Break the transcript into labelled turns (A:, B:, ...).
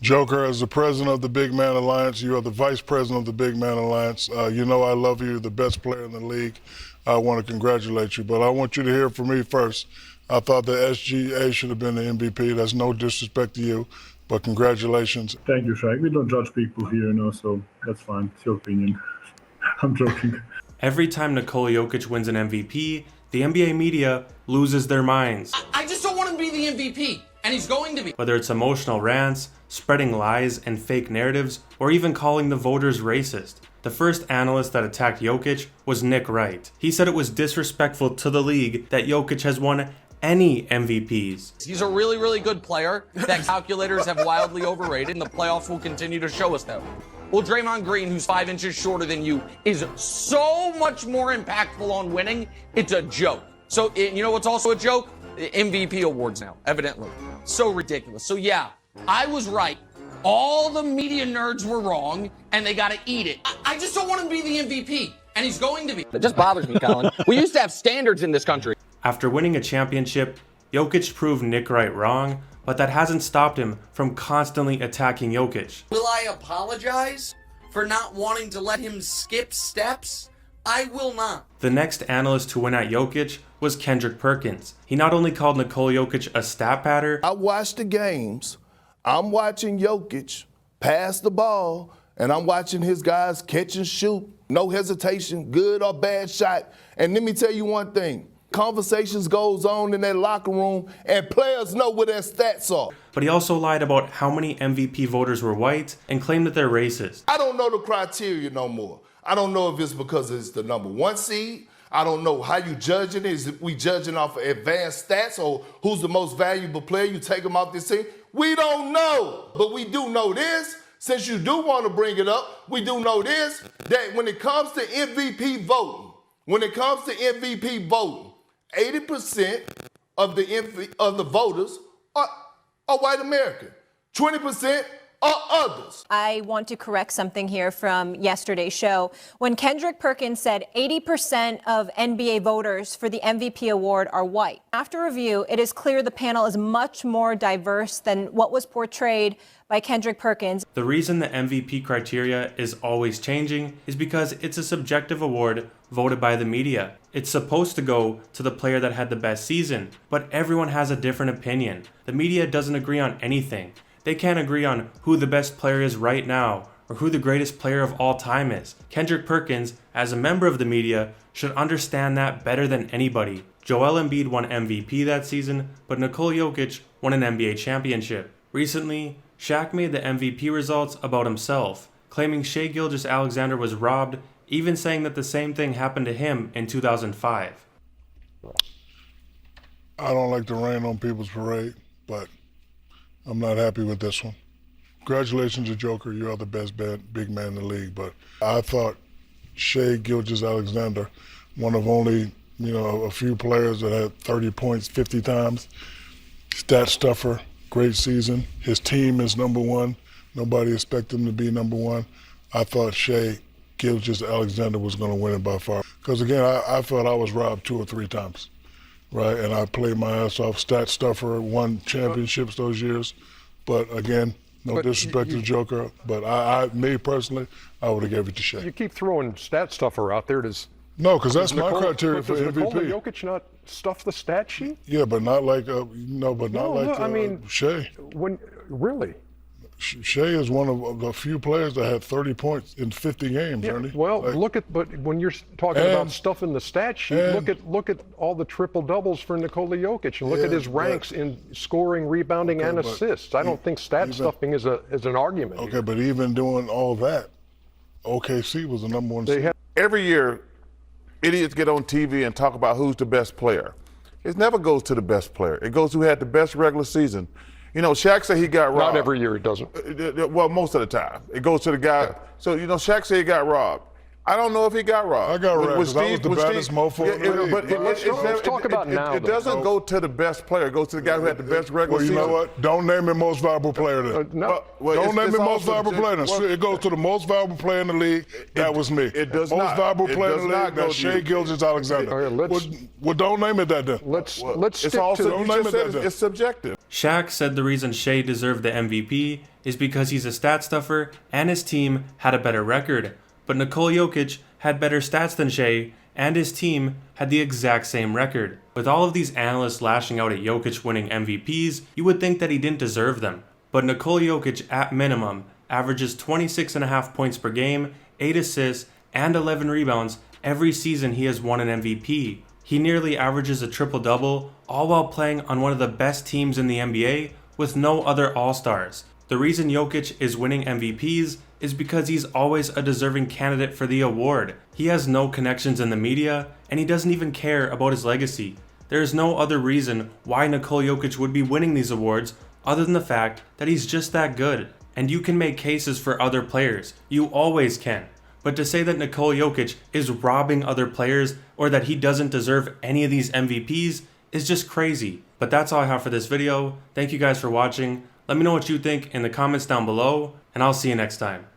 A: Joker, as the president of the Big Man Alliance, you are the vice president of the Big Man Alliance. You know I love you, the best player in the league. I want to congratulate you, but I want you to hear from me first. I thought the SGA should have been the MVP. That's no disrespect to you, but congratulations.
B: Thank you, Shaq. We don't judge people here, so that's fine. It's your opinion. I'm joking.
C: Every time Nikola Jokic wins an MVP, the NBA media loses their minds.
D: I just don't want him to be the MVP, and he's going to be.
C: Whether it's emotional rants, spreading lies and fake narratives, or even calling the voters racist. The first analyst that attacked Jokic was Wright. He said it was disrespectful to the league that Jokic has won any MVPs.
D: He's a really, really good player that calculators have wildly overrated, and the playoffs will continue to show us that. Well, Draymond Green, who's 5 inches shorter than you, is so much more impactful on winning, it's a joke. So, you know what's also a joke? The MVP awards now, evidently. So ridiculous. So yeah, I was right. All the media nerds were wrong, and they got to eat it. I just don't want him to be the MVP, and he's going to be. It just bothers me, Colin. We used to have standards in this country.
C: After winning a championship, Jokic proved Wright wrong, but that hasn't stopped him from constantly attacking Jokic.
E: Will I apologize for not wanting to let him skip steps? I will not.
C: The next analyst to win at Jokic was Kendrick Perkins. He not only called Nikola Jokic a stat patter.
F: I watch the games. I'm watching Jokic pass the ball, and I'm watching his guys catch and shoot. No hesitation, good or bad shot. And let me tell you one thing. Conversations goes on in that locker room, and players know what their stats are.
C: But he also lied about how many MVP voters were white and claimed that they're racist.
F: I don't know the criteria no more. I don't know if it's because it's the number 1 seed. I don't know how you judging it. Is we judging off of advanced stats or who's the most valuable player? You take them off this team. We don't know. But we do know this. Since you do want to bring it up, we do know this, that when it comes to MVP voting, 80% of the voters are white American. 20% are others.
G: I want to correct something here from yesterday's show. When Kendrick Perkins said 80% of NBA voters for the MVP award are white. After review, it is clear the panel is much more diverse than what was portrayed by Kendrick Perkins.
C: The reason the MVP criteria is always changing is because it's a subjective award voted by the media. It's supposed to go to the player that had the best season, but everyone has a different opinion. The media doesn't agree on anything. They can't agree on who the best player is right now or who the greatest player of all time is. Kendrick Perkins, as a member of the media, should understand that better than anybody. Joel Embiid won MVP that season, but Nikola Jokic won an NBA championship. Recently, Shaq made the MVP results about himself, claiming Shai Gilgeous-Alexander was robbed, even saying that the same thing happened to him in 2005.
A: I don't like to rain on people's parade, but I'm not happy with this one. Congratulations to Joker, you are the best big man in the league, but I thought Shai Gilgeous-Alexander, one of only a few players that had 30 points 50 times, stat stuffer, great season. His team is number 1. Nobody expected him to be number 1. I thought Shai Gilgeous-Alexander was going to win it by far. Because again, I felt I was robbed 2 or 3 times, right? And I played my ass off. Stat stuffer, won championships those years. But again, no disrespect to the Joker, but me personally, I would have gave it to Shai.
H: You keep throwing stat stuffer out there.
A: No, because that's my criteria for MVP.
H: Does Nikola Jokic not stuff the stat sheet?
A: Yeah, but not like Shai.
H: Really?
A: Shai is one of the few players that had 30 points in 50 games,
H: Yeah,
A: Ernie.
H: well, but when you're talking about stuff in the stat sheet, look at all the triple doubles for Nikola Jokic and look at his ranks in scoring, rebounding, and assists. I don't think stat stuffing is an argument.
A: Okay, but even doing all that, OKC was the number 1 seed.
I: Every year, idiots get on TV and talk about who's the best player. It never goes to the best player. It goes who had the best regular season. Shaq said he got robbed.
H: Not every year it doesn't.
I: Well, most of the time. It goes to the guy. Yeah. So, Shaq said he got robbed. I don't know if he got robbed.
A: I got robbed because I was the baddest mofo in the league.
H: But let's talk about now.
I: It doesn't go to the best player. It goes to the guy who had the best regular season.
A: Well, you know what? Don't name me most valuable player then. Don't name me most valuable player then. It goes to the most valuable player in the league. That was me.
I: It does not.
A: Most valuable player in the league, that's Shai Gilgeous-Alexander. Well, don't name it that then.
H: Let's stick to
I: it's subjective.
C: Shaq said the reason Shai deserved the MVP is because he's a stat stuffer and his team had a better record. But Nikola Jokic had better stats than Shai, and his team had the exact same record. With all of these analysts lashing out at Jokic winning MVPs, you would think that he didn't deserve them. But Nikola Jokic, at minimum, averages 26.5 points per game, 8 assists, and 11 rebounds every season he has won an MVP. He nearly averages a triple-double, all while playing on one of the best teams in the NBA with no other All-Stars. The reason Jokic is winning MVPs is because he's always a deserving candidate for the award. He has no connections in the media, and he doesn't even care about his legacy. There is no other reason why Nikola Jokic would be winning these awards other than the fact that he's just that good. And you can make cases for other players. You always can. But to say that Nikola Jokic is robbing other players or that he doesn't deserve any of these MVPs is just crazy. But that's all I have for this video. Thank you guys for watching. Let me know what you think in the comments down below, and I'll see you next time.